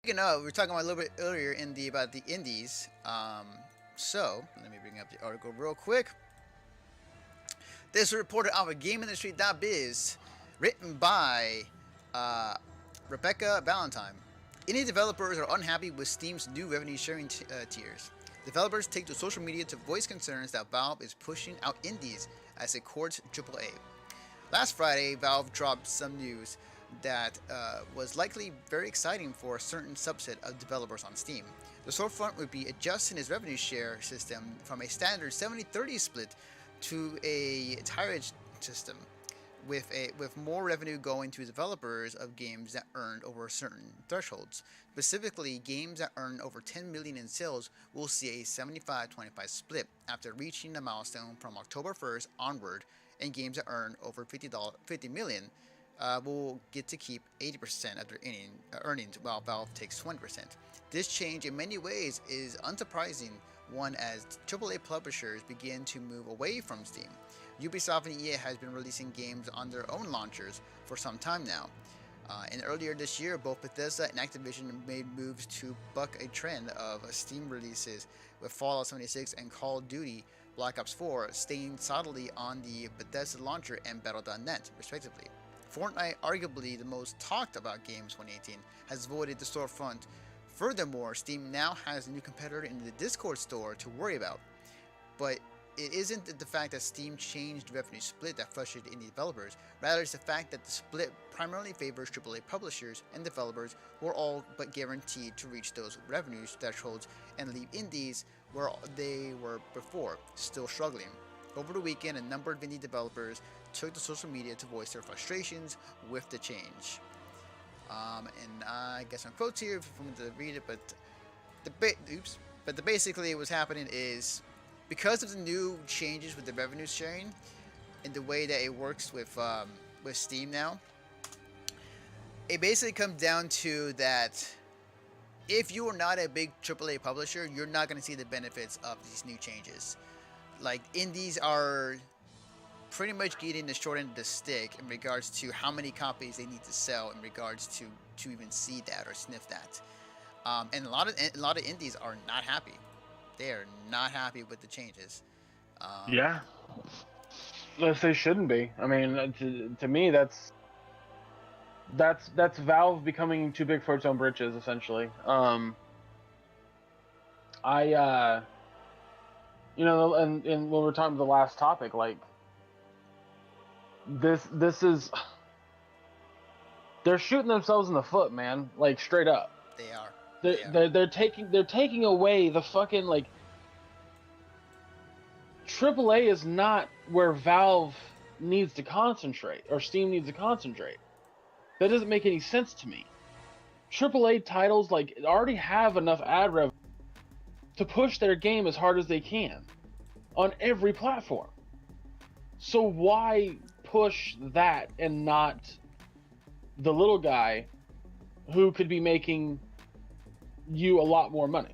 Speaking of, we were talking about a little bit earlier about the indies. So let me bring up the article real quick. This is reported out of GameIndustry.biz, written by uh, Rebecca Valentine. Indie developers are unhappy with Steam's new revenue sharing tiers. Developers take to social media to voice concerns that Valve is pushing out indies as it courts AAA. Last Friday, Valve dropped some news that was likely very exciting for a certain subset of developers on Steam. The storefront would be adjusting its revenue share system from a standard 70-30 split to a tiered system, with more revenue going to developers of games that earned over certain thresholds. Specifically, games that earn over 10 million in sales will see a 75-25 split after reaching the milestone from October 1st onward, and games that earn over $50 million will get to keep 80% of their earnings, while Valve takes 20%. This change, in many ways, is unsurprising one as AAA publishers begin to move away from Steam. Ubisoft and EA has been releasing games on their own launchers for some time now. And earlier this year, both Bethesda and Activision made moves to buck a trend of Steam releases, with Fallout 76 and Call of Duty Black Ops 4 staying solidly on the Bethesda launcher and Battle.net, respectively. Fortnite, arguably the most talked about game 2018, has avoided the storefront. Furthermore, Steam now has a new competitor in the Discord store to worry about. But it isn't the fact that Steam changed the revenue split that frustrated indie developers. Rather, it's the fact that the split primarily favors AAA publishers and developers who are all but guaranteed to reach those revenue thresholds and leave indies where they were before, still struggling. Over the weekend, a number of indie developers took to social media to voice their frustrations with the change. And I guess some quotes here if I'm going to read it, but basically what's happening is, because of the new changes with the revenue sharing and the way that it works with Steam now, it basically comes down to that if you are not a big AAA publisher, you're not going to see the benefits of these new changes. Like, indies are pretty much getting the short end of the stick in regards to how many copies they need to sell in regards to even see that or sniff that. And a lot of indies are not happy. They are not happy with the changes. Yeah, they shouldn't be. I mean, to me, that's Valve becoming too big for its own britches, essentially. And when we're talking about the last topic, like this is, they're shooting themselves in the foot, man. Like, straight up. They are. They're taking away the fucking, like, AAA is not where Valve needs to concentrate, or Steam needs to concentrate. That doesn't make any sense to me. AAA titles, like, already have enough ad revenue to push their game as hard as they can on every platform. So why push that and not the little guy who could be making you a lot more money?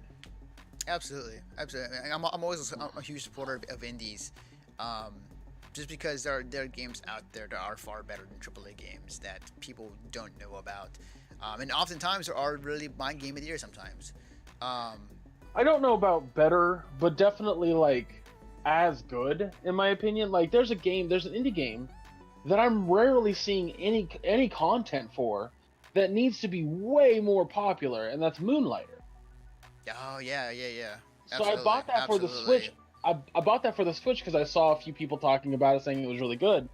Absolutely. I'm always a huge supporter of indies, just because there are games out there that are far better than AAA games that people don't know about, and oftentimes there are really my game of the year sometimes. I don't know about better, but definitely, like, as good, in my opinion. Like, there's an indie game that I'm rarely seeing any content for that needs to be way more popular, and that's Moonlighter. Oh yeah. So I bought that for the Switch. I bought that for the Switch because I saw a few people talking about it, saying it was really good.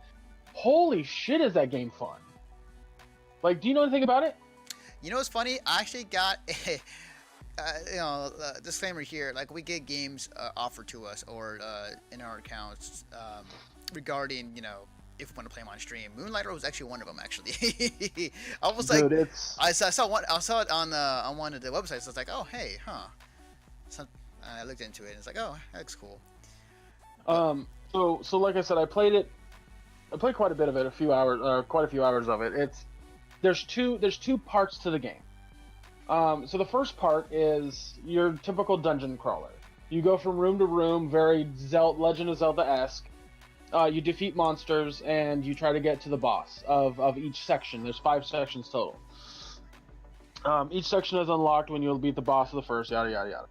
Holy shit, is that game fun! Like, do you know anything about it? You know what's funny? I actually got a disclaimer here. Like, we get games offered to us or in our accounts regarding, if we want to play them on stream. Moonlighter was actually one of them. Actually, I was like, dude, I saw it on one of the websites. So I was like, oh hey, huh. So I looked into it and it's like, oh, that looks cool. So like I said, I played quite a bit of it, quite a few hours of it. There's two parts to the game. So the first part is your typical dungeon crawler. You go from room to room, very Legend of Zelda-esque. You defeat monsters and you try to get to the boss of each section. There's 5 sections total. Each section is unlocked when you beat the boss of the first, yada yada yada.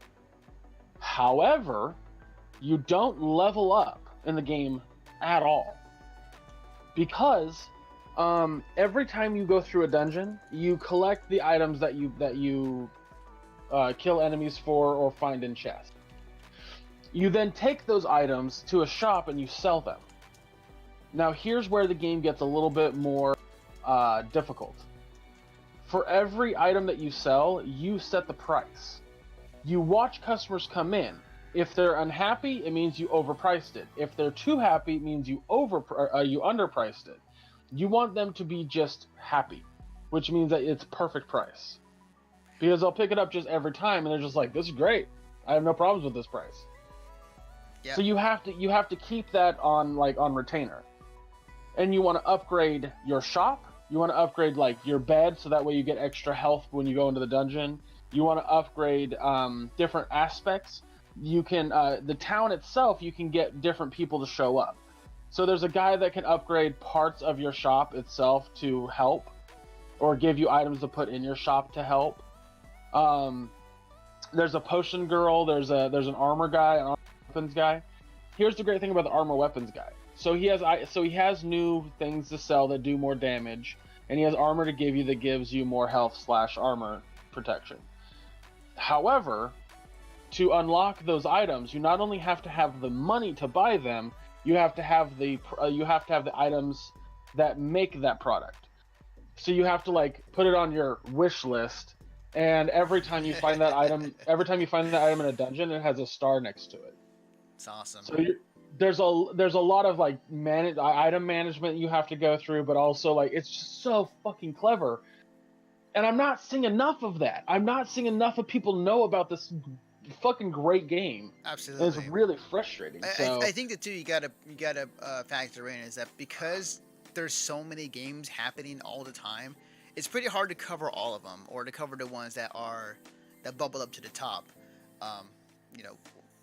However, you don't level up in the game at all, because every time you go through a dungeon, you collect the items that you kill enemies for or find in chests. You then take those items to a shop and you sell them. Now here's where the game gets a little bit more difficult. For every item that you sell, you set the price. You watch customers come in. If they're unhappy, it means you overpriced it. If they're too happy, it means you underpriced it. You want them to be just happy, which means that it's perfect price. Because they'll pick it up just every time, and they're just like, "This is great. I have no problems with this price." Yep. So you have to keep that on retainer, and you want to upgrade your shop. You want to upgrade like your bed, so that way you get extra health when you go into the dungeon. You want to upgrade different aspects. You can the town itself. You can get different people to show up. So there's a guy that can upgrade parts of your shop itself to help, or give you items to put in your shop to help. There's a potion girl. There's an armor guy, an armor weapons guy. Here's the great thing about the armor weapons guy. So he has new things to sell that do more damage, and he has armor to give you that gives you more health / armor protection. However, to unlock those items, you not only have to have the money to buy them, you have to have the items that make that product. So you have to like put it on your wish list, and every time you find that item, in a dungeon, it has a star next to it. It's awesome. So there's a lot of like item management you have to go through, but also like it's just so fucking clever. And I'm not seeing enough of that. I'm not seeing enough of people know about this fucking great game. Absolutely. And it's really frustrating. I think that too you gotta factor in is that because there's so many games happening all the time, it's pretty hard to cover all of them, or to cover the ones that bubble up to the top.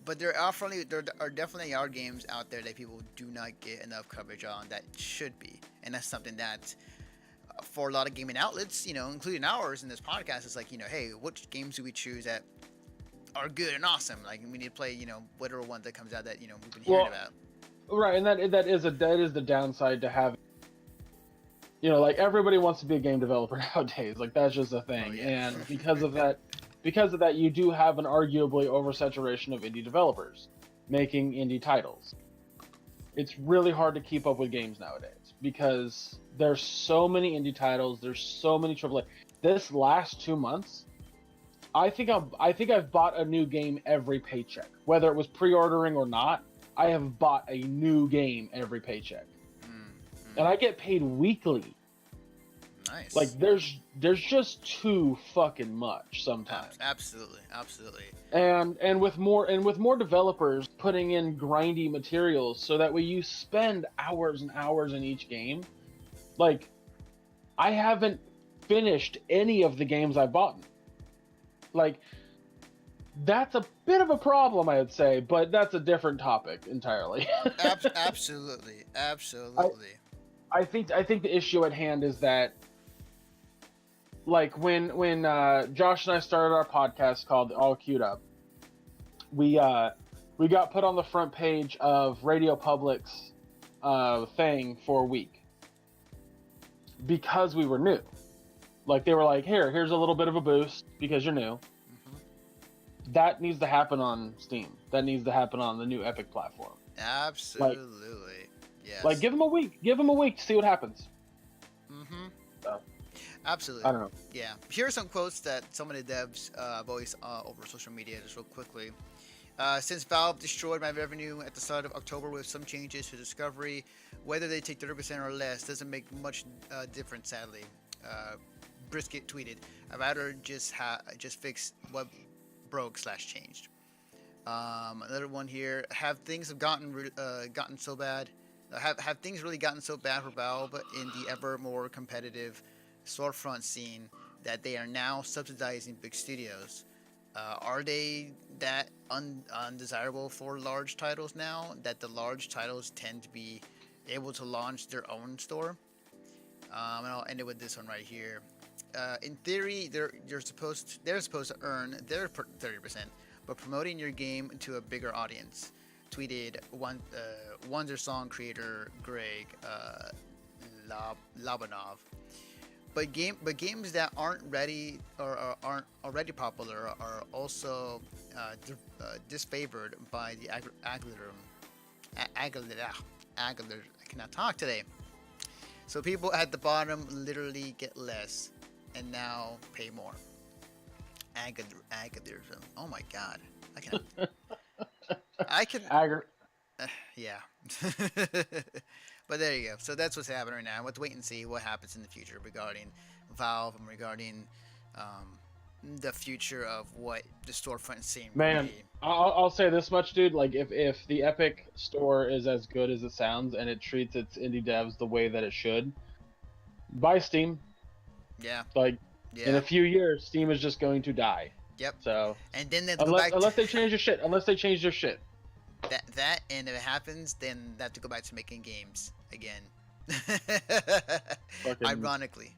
But there are definitely games out there that people do not get enough coverage on that should be, and that's something that for a lot of gaming outlets, including ours in this podcast, is like, hey, which games do we choose that are good and awesome? Like, we need to play, whatever one that comes out that we've been hearing about. Right, and that is the downside to having. Like everybody wants to be a game developer nowadays. Like that's just a thing, Oh, yeah. And because of that, you do have an arguably oversaturation of indie developers making indie titles. It's really hard to keep up with games nowadays because there's so many indie titles. There's so many AAA. This last 2 months, I think I've bought a new game every paycheck, whether it was pre-ordering or not. I have bought a new game every paycheck, and I get paid weekly. Nice. Like there's just too fucking much sometimes. Absolutely. And with more developers putting in grindy materials, so that way you spend hours and hours in each game. Like, I haven't finished any of the games I've bought. Like, that's a bit of a problem, I would say, but that's a different topic entirely. Absolutely. I think the issue at hand is that, like, when Josh and I started our podcast called All Queued Up, we got put on the front page of Radio Public's thing for a week because we were new. Like, they were like, here's a little bit of a boost because you're new. Mm-hmm. That needs to happen on Steam. That needs to happen on the new Epic platform. Absolutely. Yes. Like, give them a week to see what happens. Mm-hmm. So, absolutely. I don't know. Yeah. Here are some quotes that some of the devs voiced over social media just real quickly. Since Valve destroyed my revenue at the start of October with some changes to Discovery, whether they take 30% or less doesn't make much difference, sadly. Brisket tweeted, I'd rather just fix what broke / changed. Another one here, have things gotten so bad? Have things really gotten so bad for Valve in the ever more competitive storefront scene that they are now subsidizing big studios? Are they that undesirable for large titles now, that the large titles tend to be able to launch their own store? And I'll end it with this one right here. in theory, they're supposed to earn their 30%, but promoting your game to a bigger audience. Tweeted Wonder Song creator Greg Labanov. But games that aren't ready or aren't already popular are also disfavored by the algorithm. I cannot talk today. So people at the bottom literally get less and now pay more. Algorithm. Oh my god. I can. Yeah. But there you go. So that's what's happening right now. Let's wait and see what happens in the future regarding Valve and regarding the future of what the storefront scene will be. I'll say this much, dude. Like, if the Epic store is as good as it sounds and it treats its indie devs the way that it should, buy Steam. Yeah. Like, in a few years, Steam is just going to die. Yep. So, and then they unless they change their shit. That and if it happens, then they have to go back to making games again. Ironically.